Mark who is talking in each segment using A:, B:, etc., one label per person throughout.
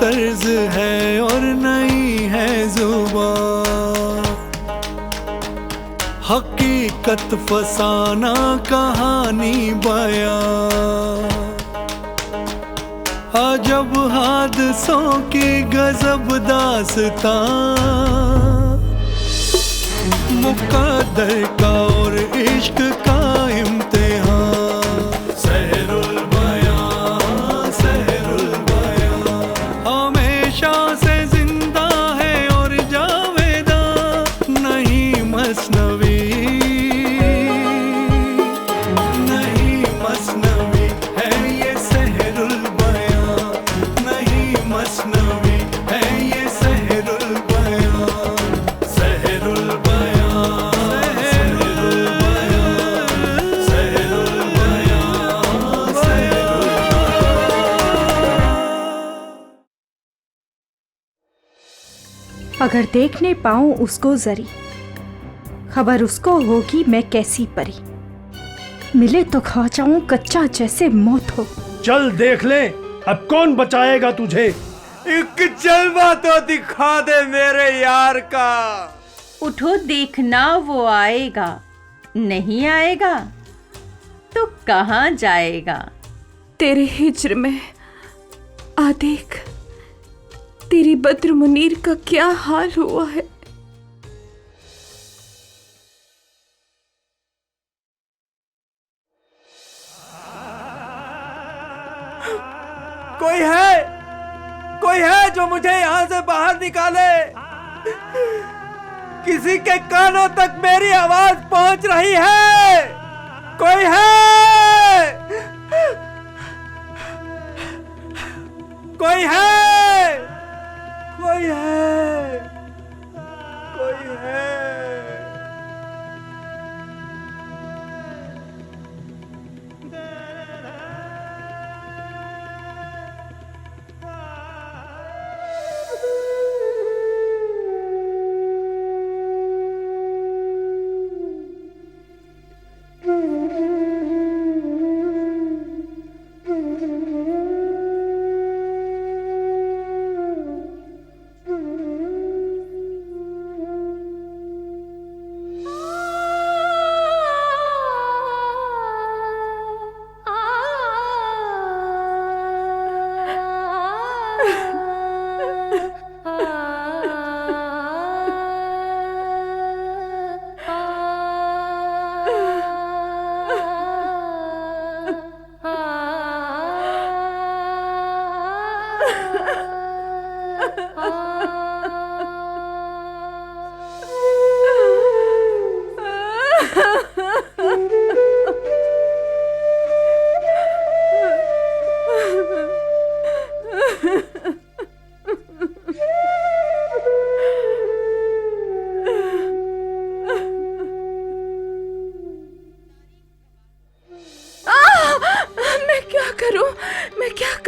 A: तर्ज है और नई है जुबान। हकीकत फसाना कहानी बयां, अजब हादसों की गजब दास्तां। मुकद्दर का और इश्क का इम्तिहान। सहरुल बयां, सहरुल बयां, हमेशा से जिंदा है और जावेदा नहीं मसनवी, नहीं मसनवी है ये सहरुल बयां, नहीं मसनवी है ये सहरुल बयां। सहरुल
B: अगर देखने पाऊं उसको जरी, खबर उसको होगी मैं कैसी परी। मिले तो खा जाऊं कच्चा जैसे मौत हो।
C: चल देख ले अब कौन बचाएगा तुझे।
D: एक जलवा तो दिखा दे मेरे यार का।
E: उठो देखना वो आएगा, नहीं आएगा तो कहाँ जाएगा।
B: तेरे हिज्र में आ देख, तेरी बद्र मुनीर का क्या हाल हुआ है।
D: कोई है जो मुझे यहाँ से बाहर निकाले। किसी के कानों तक मेरी आवाज पहुंच रही है। कोई है, कोई है, कोई है, कोई है।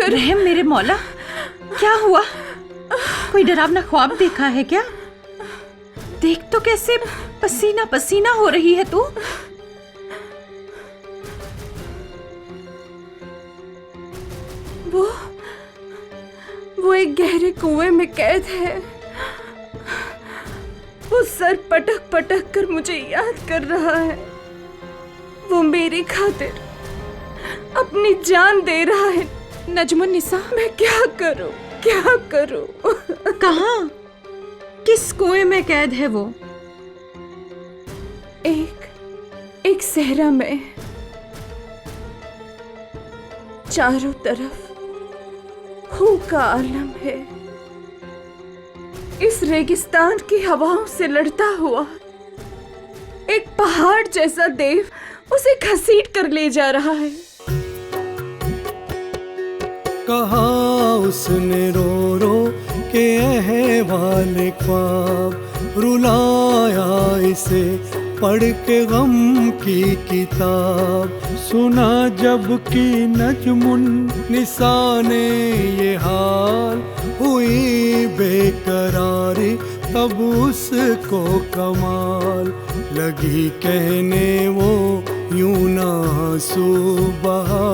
E: रहम मेरे मौला, क्या हुआ? कोई डरावना ख्वाब देखा है क्या? देख तो कैसे पसीना पसीना हो रही है तू।
B: वो एक गहरे कुएं में कैद है। वो सर पटक पटक कर मुझे याद कर रहा है। वो मेरी खातिर अपनी जान दे रहा है। नजमुन निसा, मैं क्या करूं, क्या करूं?
E: कहाँ, किस कुएं में कैद है वो?
B: एक सहरा में। चारों तरफ खून का आलम है। इस रेगिस्तान की हवाओं से लड़ता हुआ एक पहाड़ जैसा देव उसे घसीट कर ले जा रहा है।
A: कहा उसने रो रो के अहवाल ख्वाब, रुलाया इसे पढ़ के गम की किताब। सुना जब कि नजमुन निसा ने ये हाल, हुई बेकरारी तब उसको कमाल। लगी कहने वो यूं ना आंसू बहा,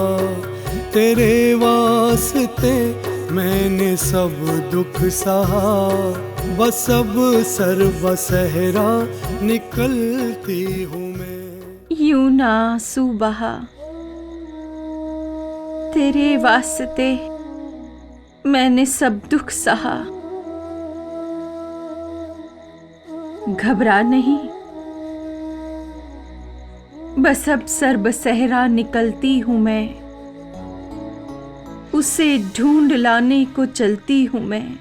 A: तेरे वास्ते मैंने सब दुख सहा, बस अब सर्व सहरा निकलती हूँ मैं।
E: यूं ना आंसू बहा, तेरे वास्ते मैंने सब दुख सहा। घबरा नहीं, बस अब सर्ब सहरा निकलती हूँ मैं, उसे ढूंढ लाने को चलती हूँ मैं।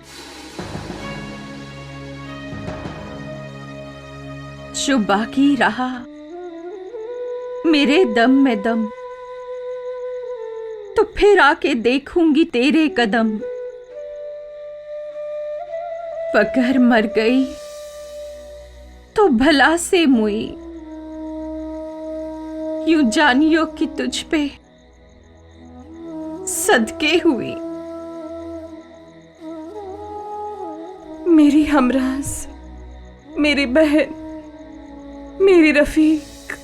E: जो बाकी रहा मेरे दम में दम, तो फिर आके देखूंगी तेरे कदम। अगर मर गई तो भला से मुई, यूं जानियो कि तुझ पे सदके हुई।
B: मेरी हमराज, मेरी बहन, मेरी रफीक,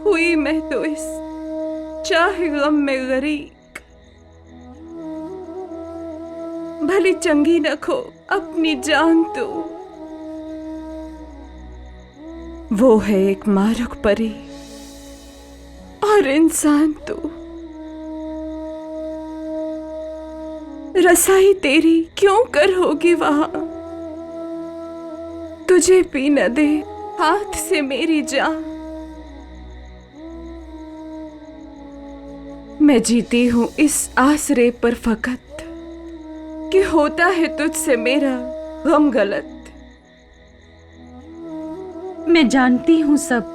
B: हुई मैं तो इस चाहे गम में गरीक। भली चंगी न खो अपनी जान तो, वो है एक मारुक परी और इंसान तो। रसाई तेरी क्यों कर होगी वहां, तुझे भी न दे हाथ से मेरी जान। मैं जीती हूं इस आसरे पर फकत कि होता है तुझसे मेरा गम गलत।
E: मैं जानती हूं सब,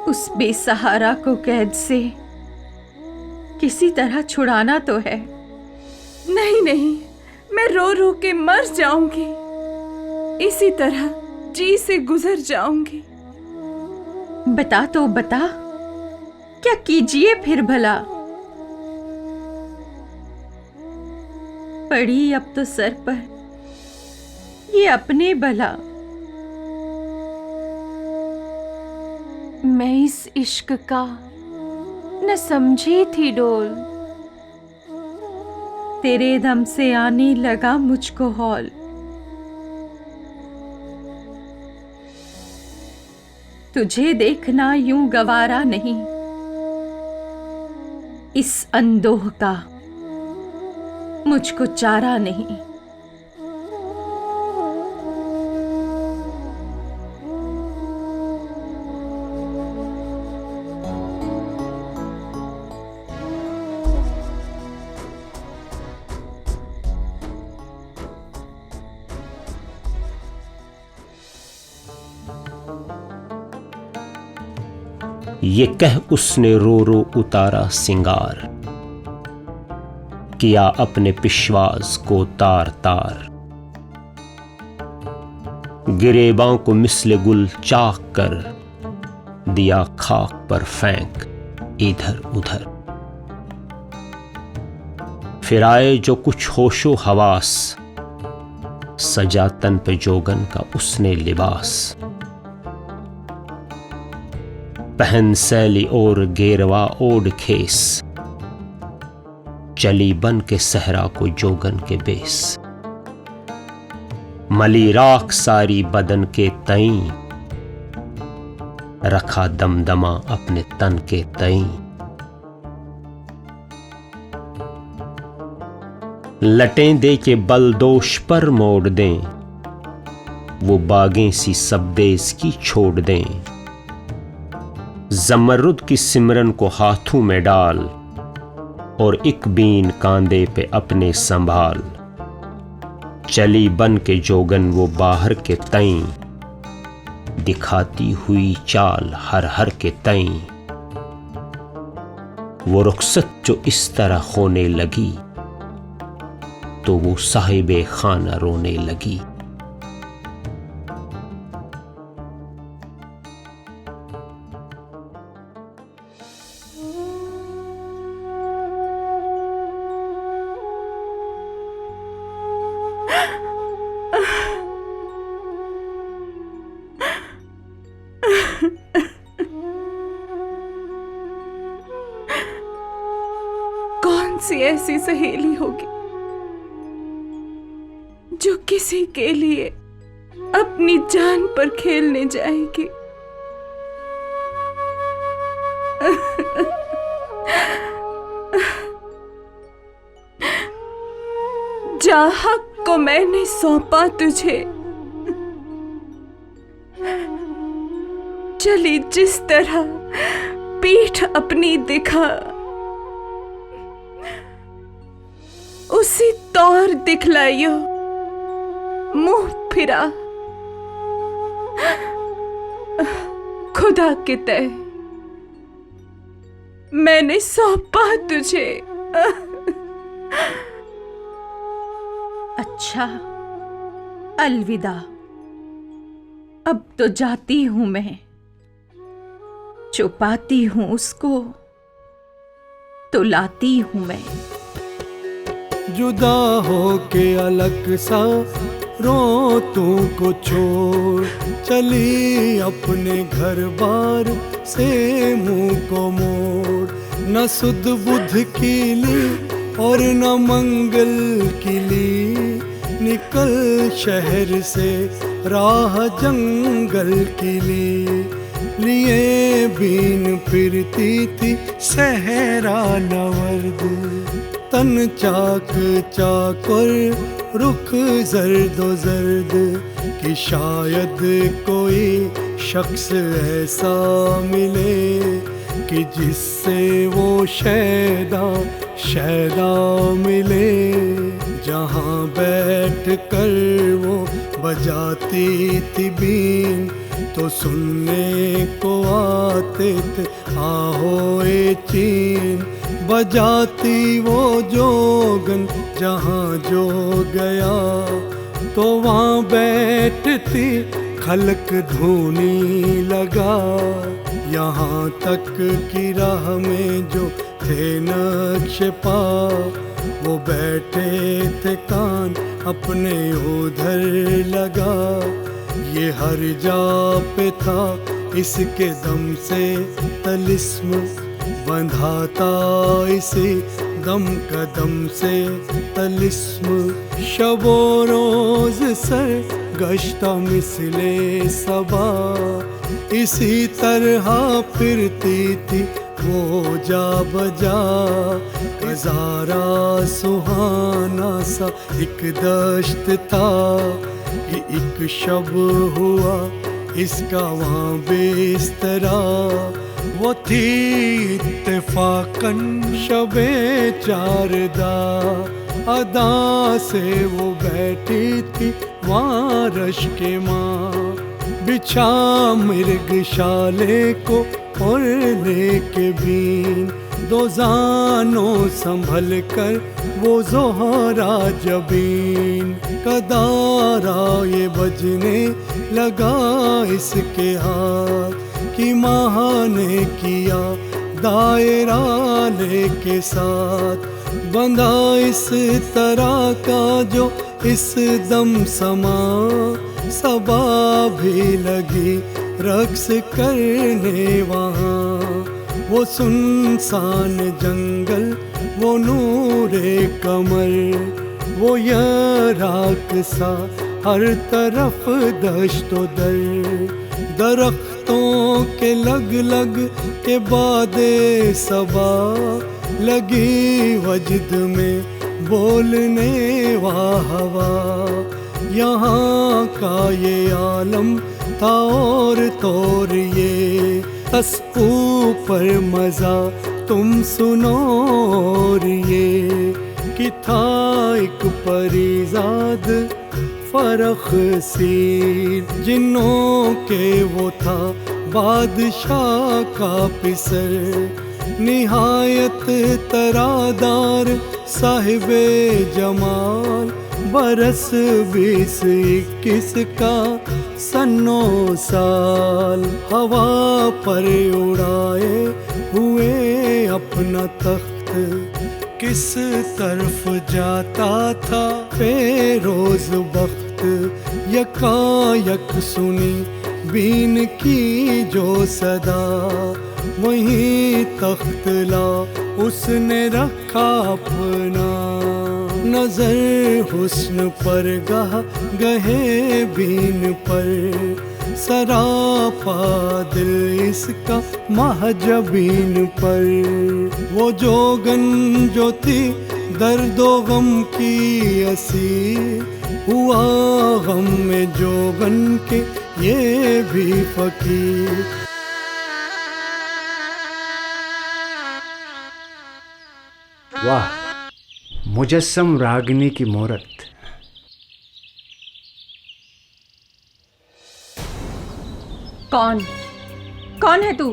E: उस बेसहारा को कैद से किसी तरह छुड़ाना तो है।
B: नहीं नहीं, मैं रो रो के मर जाऊंगी, इसी तरह जी से गुजर जाऊंगी।
E: बता तो बता, क्या कीजिए फिर भला। पड़ी अब तो सर पर ये अपने भला। मैं इस इश्क का न समझी थी डोल, तेरे दम से आने लगा मुझको हौल। तुझे देखना यूं गवारा नहीं, इस अंदोह का मुझको चारा नहीं।
F: ये कह उसने रो रो उतारा सिंगार, किया अपने पिशवास को तार तार। गिरेबां को मिसले गुल चाक कर, दिया खाक पर फेंक इधर उधर। फिर आए जो कुछ होशो हवास, सजा तन पे जोगन का उसने लिबास। पहन सैली और गेरवा ओढ़ खेस, चली बन के सहरा को जोगन के बेस। मली राख सारी बदन के तईं, रखा दमदमा अपने तन के तईं। लटें दे के बलदोश पर मोड़ दें, वो बागें सी सबदेस की छोड़ दें। जमरुद की सिमरन को हाथों में डाल, और एक बीन कांधे पे अपने संभाल। चली बन के जोगन वो बाहर के तईं, दिखाती हुई चाल हर हर के तईं। वो रुखसत जो इस तरह होने लगी, तो वो साहिबे खाना रोने लगी।
B: सी ऐसी सहेली होगी जो किसी के लिए अपनी जान पर खेलने जाएगी। जहां को मैंने सौंपा तुझे, चली जिस तरह पीठ अपनी दिखा, उसी तौर दिखलाइयो मुंह फिरा। खुदा के तय मैंने सौंपा तुझे।
E: अच्छा, अलविदा। अब तो जाती हूं मैं, छुपाती हूं उसको तो लाती हूं मैं।
A: जुदा हो के अलग सा रो तू को छोड़, चली अपने घर बार से मुंह को मोड़। न सुध बुध की ली और न मंगल की ली, निकल शहर से राह जंगल की ली। लिए बीन फिरती थी सहरा नवर्द, तन चाक चाकर रुख जर्दो जर्द। कि शायद कोई शख्स ऐसा मिले कि जिससे वो शैदा शैदा मिले। जहाँ बैठ कर वो बजाती थी बीन, तो सुनने को आते थे आहोए चीन। बजाती वो जोगन जहाँ जो गया, तो वहाँ बैठती खलक धूनी लगा। यहाँ तक की राह में जो थे नक्श पा, वो बैठे थे कान अपने उधर लगा। ये हर जा पे था इसके दम से तलिस्म, बंधाता इसी दम कदम से तलिस्म। शबो रोज सर गश्ता मिसले सबा, इसी तरह फिरती थी वो जा बजा। नजारा सुहाना सा एक दश्त था, कि एक शब हुआ इसका वहाँ बिस्तरा। वो थी इत्तेफाकन शबे चारदा, अदा से वो बैठी थी वहाँ रश के माँ। बिछा मृगशाले को और लेके बीन, दो जानों संभल कर वो जोहरा जबीन। कदारा ये बजने लगा इसके हाथ, कि माँ ने किया दायरा लेके साथ। बंधा इस तरह का जो इस दम समा, सबा भी लगी रक्स करने वहाँ। वो सुनसान जंगल, वो नूरे कमर, वो यराक सा हर तरफ दश्तो दर। दरख्तों के लग लग के बादे सबा, लगी वजद में बोलने वाह हवा। यहाँ का ये आलम था और तोर ये, बस ऊपर मजा तुम सुनो और ये। कि था एक परीजाद फरख सी, जिन्नों के वो था बादशाह का पिसर। निहायत तरादार साहिबे जमाल, बरस 20-21 का सन्नो साल। हवा पर उड़ाए हुए अपना तख्त, किस तरफ जाता था फेरोज बख्त। यकायक सुनी बीन की जो सदा, वहीं तख्त ला उसने रखा अपना। नजर हुस्न पर गहे बीन पर, सरापा दिल इसका महजबीन पर। वो जोगन जो थी दर्दो गम की असी, हुआ गम में जोगन के ये भी फकीर।
G: वाह, मुजस्सम रागिनी की मूरत।
E: कौन है तू?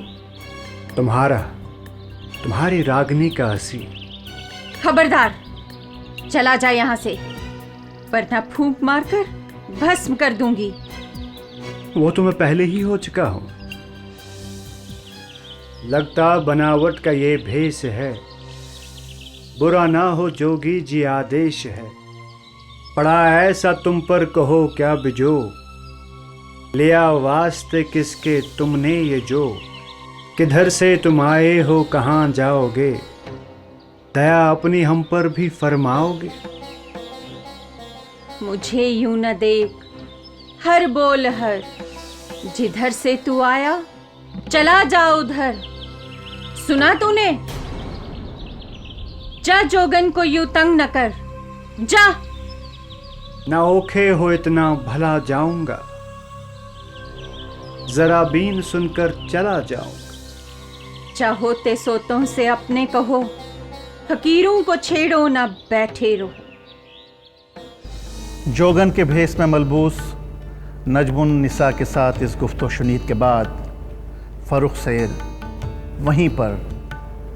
G: तुम्हारी रागिनी का हसी।
E: खबरदार, चला जा यहाँ से, वरना फूंक मारकर भस्म कर दूंगी।
G: वो तो मैं पहले ही हो चुका हूं। लगता बनावट का ये भेष है, बुरा ना हो जोगी जी आदेश है। पड़ा ऐसा तुम पर कहो क्या बिजो, लिया वास्ते किसके तुमने ये जो। किधर से तुम आए हो कहाँ जाओगे, दया अपनी हम पर भी फरमाओगे।
E: मुझे यूं न देख, हर बोल हर, जिधर से तू आया चला जा उधर। सुना तूने? जा जोगन को यूं तंग न कर, जा।
G: ना ओखे हो इतना भला जाऊंगा, जरा बीन सुनकर चला जाऊंगा।
E: चाहो ते सोतों से अपने कहो, फकीरों को छेड़ो ना बैठे रहो।
H: जोगन के भेष में मलबूस नजमुन निसा के साथ इस गुफ्तो शुनीद के बाद फरुख सैयद वहीं पर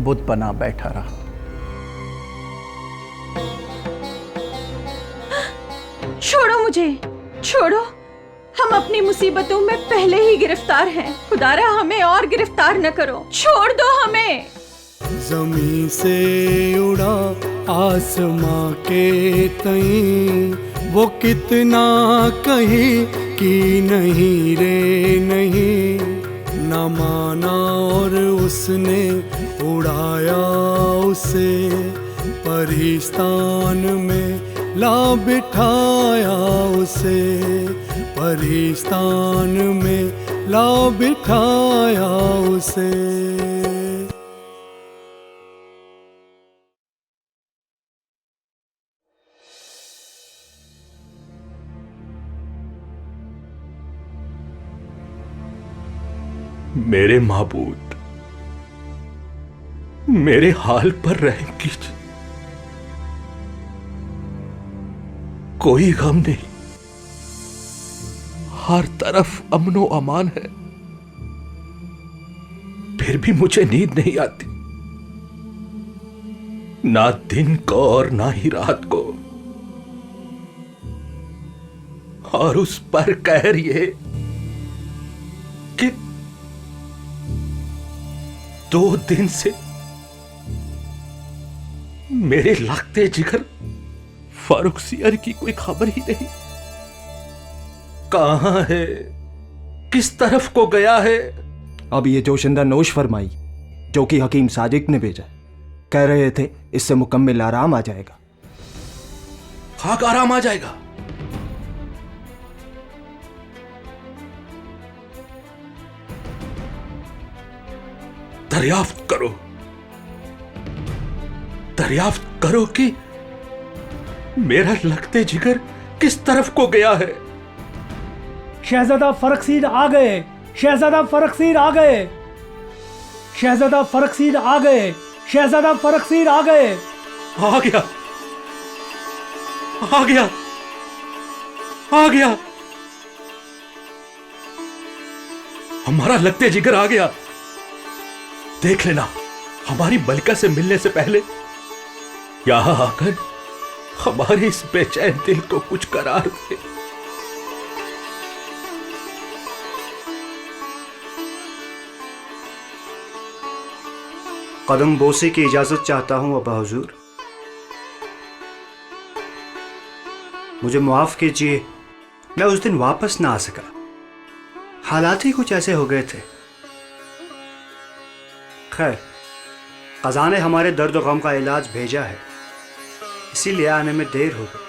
H: बुत बना बैठा रहा।
E: छोड़ो मुझे, छोड़ो। हम अपनी मुसीबतों में पहले ही गिरफ्तार हैं। खुदारा हमें और गिरफ्तार न करो, छोड़ दो हमें।
A: जमीन से उड़ा आसमां के तई, वो कितना कहीं की नहीं रे नहीं। न माना और उसने उड़ाया उसे, परिस्तान में ला बिठाया उसे। परिस्तान में ला बिठाया उसे।
I: मेरे माबूद, मेरे हाल पर रहम कीजिए। कोई गम नहीं, हर तरफ अमनो अमान है, फिर भी मुझे नींद नहीं आती, ना दिन को और ना ही रात को। और उस पर कहर ये कि 2 दिन से मेरे लगते जिगर फारूक सियर की कोई खबर ही नहीं। कहां है, किस तरफ को गया है?
J: अब ये जोशिंदा नोश फरमाई जो कि हकीम सादिक ने भेजा। कह रहे थे इससे मुकम्मिल आराम आ जाएगा।
I: खाक आराम आ जाएगा? दरियाफ्त करो कि मेरा लगते जिगर किस तरफ को गया है।
C: शहजादा फरखसीर आ गए, शहजादा फरखसीर आ गए, शहजादा फरखसीर आ गए, शहजादा फरखसीर आ गए।
I: आ गया, आ गया, आ गया, हमारा लगते जिगर आ गया। देख लेना, हमारी मलिका से मिलने से पहले यहां आकर हमारे इस बेचैन दिल को कुछ करार दे।
G: कदम बोसे की इजाजत चाहता हूं अब्बा हुजूर। मुझे माफ कीजिए, मैं उस दिन वापस ना आ सका। हालात ही कुछ ऐसे हो गए थे। खैर, क़ज़ा ने हमारे दर्द व गम का इलाज भेजा है, इसीलिए आने में देर हो गई।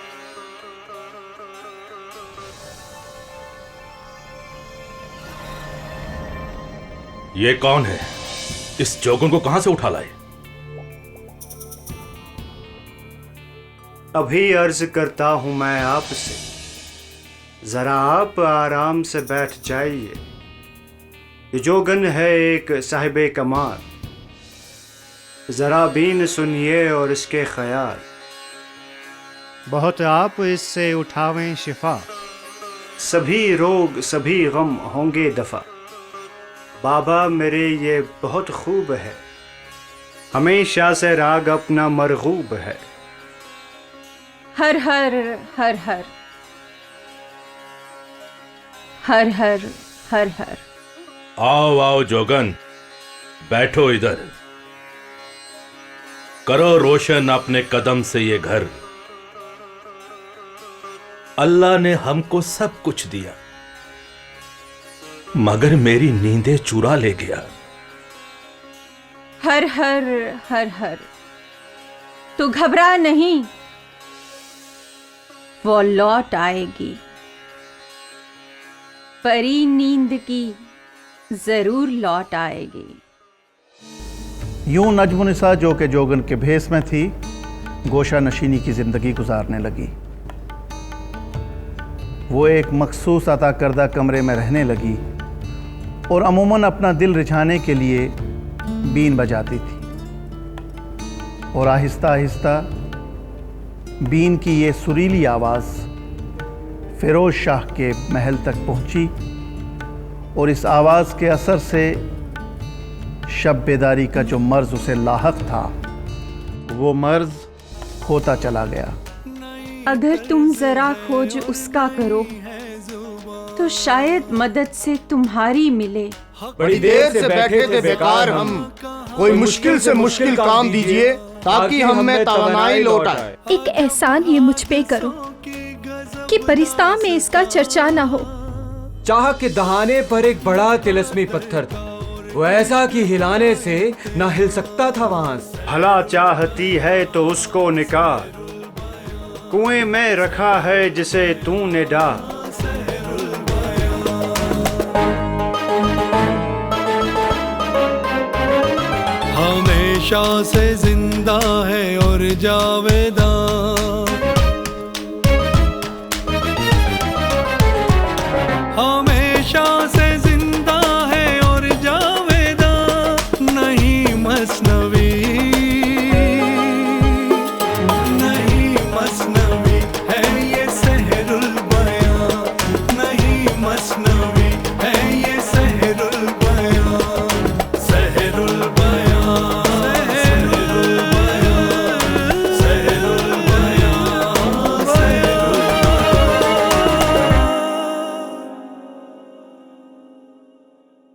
I: ये कौन है? इस जोगन को कहां से उठा लाए?
G: अभी अर्ज करता हूं मैं आपसे, जरा आप आराम से बैठ जाइए। ये जोगन है एक साहिबे कमाल, जरा बीन सुनिए और इसके ख्याल। बहुत आप इससे उठावें शिफा, सभी रोग सभी गम होंगे दफा। बाबा मेरे ये बहुत खूब है, हमेशा से राग अपना मरगूब है।
E: हर हर हर हर हर हर हर हर।
I: आओ आओ जोगन, बैठो इधर। करो रोशन अपने कदम से ये घर। अल्लाह ने हमको सब कुछ दिया, मगर मेरी नींदें चुरा ले गया।
E: हर हर हर हर। तू घबरा नहीं, वो लौट आएगी। परी नींद की जरूर लौट आएगी।
H: यूं नजमुनिसा जो कि जोगन के भेस में थी, गोशा नशीनी की जिंदगी गुजारने लगी। वो एक मखसूस अता करदा कमरे में रहने लगी और अमूमन अपना दिल रिझाने के लिए बीन बजाती थी। और आहिस्ता आहिस्ता बीन की ये सुरीली आवाज़ फिरोज शाह के महल तक पहुंची और इस आवाज़ के असर से शब बेदारी का जो मर्ज उसे लाहक था, वो मर्ज होता चला गया।
E: अगर तुम जरा खोज उसका करो तो शायद मदद से तुम्हारी मिले।
K: बड़ी देर से बैठे थे बेकार हम, कोई मुश्किल से मुश्किल काम दीजिए ताकि हम में तवानाई लौट आए।
B: एक एहसान ये मुझ पे करो कि परिस्ता में इसका चर्चा ना हो।
L: चाह के दहाने पर एक बड़ा तिलस्मी पत्थर था, वो ऐसा कि हिलाने से ना हिल सकता था वहां से।
G: भला चाहती है तो उसको निकाल, कुएं में रखा है जिसे तूने डाल।
A: हमेशा से जिंदा है और जावेदा